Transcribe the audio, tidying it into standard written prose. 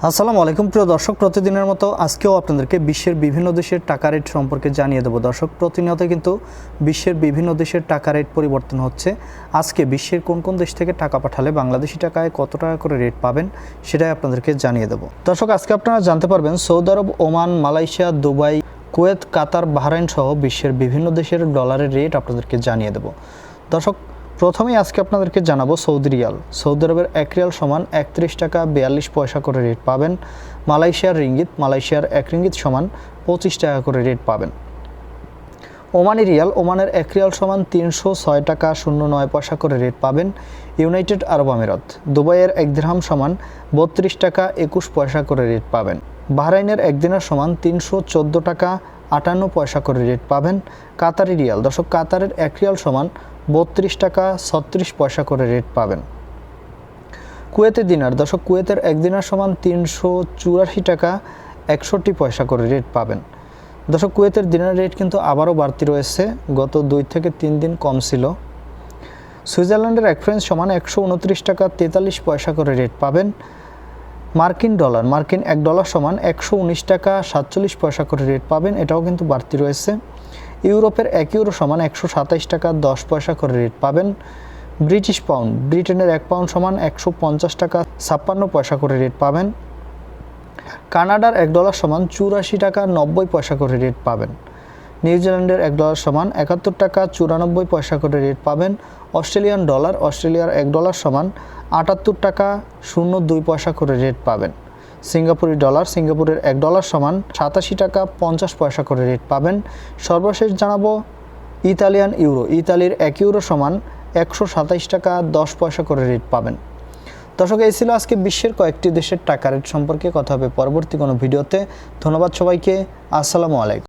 আসসালামু আলাইকুম প্রিয় দর্শক, প্রতিদিনের মতো আজকেও আপনাদেরকে বিশ্বের বিভিন্ন দেশের টাকা রেট সম্পর্কে জানিয়ে দেবো। দর্শক, প্রতিনিয়ত কিন্তু বিশ্বের বিভিন্ন দেশের টাকা রেট পরিবর্তন হচ্ছে। আজকে বিশ্বের কোন কোন দেশ থেকে টাকা পাঠালে বাংলাদেশি টাকায় কত টাকা করে রেট পাবেন সেটাই আপনাদেরকে জানিয়ে দেবো। দর্শক, আজকে আপনারা জানতে পারবেন সৌদি আরব, ওমান, মালয়েশিয়া, দুবাই, কুয়েত, কাতার, বাহরাইন সহ বিশ্বের বিভিন্ন দেশের ডলারের রেট আপনাদেরকে জানিয়ে দেবো। দর্শক, প্রথমেই আজকে আপনাদেরকে জানাবো সৌদি রিয়াল। সৌদি আরবের 1 রিয়াল সমান 31 টাকা 42 পয়সা করে রেট পাবেন। মালয়েশিয়ার রিঙ্গিত, মালয়েশিয়ার 1 রিঙ্গিত সমান 25 টাকা করে রেট পাবেন। ওমানি রিয়াল, ওমানের 1 রিয়াল সমান 306 টাকা 09 পয়সা করে রেট পাবেন। ইউনাইটেড আরব আমিরাত, দুবাইয়ের 1 দিরহাম সমান 32 টাকা 21 পয়সা করে রেট পাবেন। বাহরাইনের 1 দিনার সমান 314 টাকা 58 পয়সা করে রেট পাবেন। কাতারি রিয়াল, দর্শক, কাতারের 1 রিয়াল সমান 32 টাকা 36 পয়সা করে রেট পাবেন। কুয়েতে দিনার, দর্শক, কুয়েতের 1 দিনার সমান 384 টাকা 61 পয়সা করে রেট পাবেন। দর্শক, কুয়েতের দিনার রেট কিন্তু আবারও বাড়তি রয়েছে, গত 2 থেকে 3 দিন কম ছিল। সুইজারল্যান্ডের 1 ফ্রাঙ্ক সমান 129 টাকা 43 পয়সা করে রেট পাবেন। মার্কিন ডলার, মার্কিন 1 ডলার সমান 119 টাকা 47 পয়সা করে রেট পাবেন, এটাও কিন্তু বাড়তি রয়েছে। ইউরোপের 1 ইউরো সমান 127 টাকা 10 পয়সা করে রেট পাবেন। ব্রিটিশ পাউন্ড, ব্রিটেনের 1 পাউন্ড সমান 150 টাকা 56 পয়সা করে রেট পাবেন। কানাডার 1 ডলার সমান 84 টাকা 90 পয়সা করে রেট পাবেন। নিউজিল্যান্ডের 1 ডলার সমান 71 টাকা 94 পয়সা করে রেট পাবেন। অস্ট্রেলিয়ান ডলার, অস্ট্রেলিয়ার 1 ডলার সমান 78 টাকা 02 পয়সা করে রেট পাবেন। সিঙ্গাপুরি ডলার, সিঙ্গাপুরের 1 ডলার সমান 87 টাকা 50 পয়সা করে রেট পাবেন। সর্বশেষ জানাবো ইতালিয়ান ইউরো, ইতালির 1 ইউরো সমান 127 টাকা 10 পয়সা করে রেট পাবেন। দর্শক, এই ছিল আজকে বিশ্বের কয়েকটি দেশের টাকা রেট সম্পর্কে। কথা হবে পরবর্তী কোনো ভিডিওতে। ধন্যবাদ সবাইকে। আসসালামু আলাইকুম।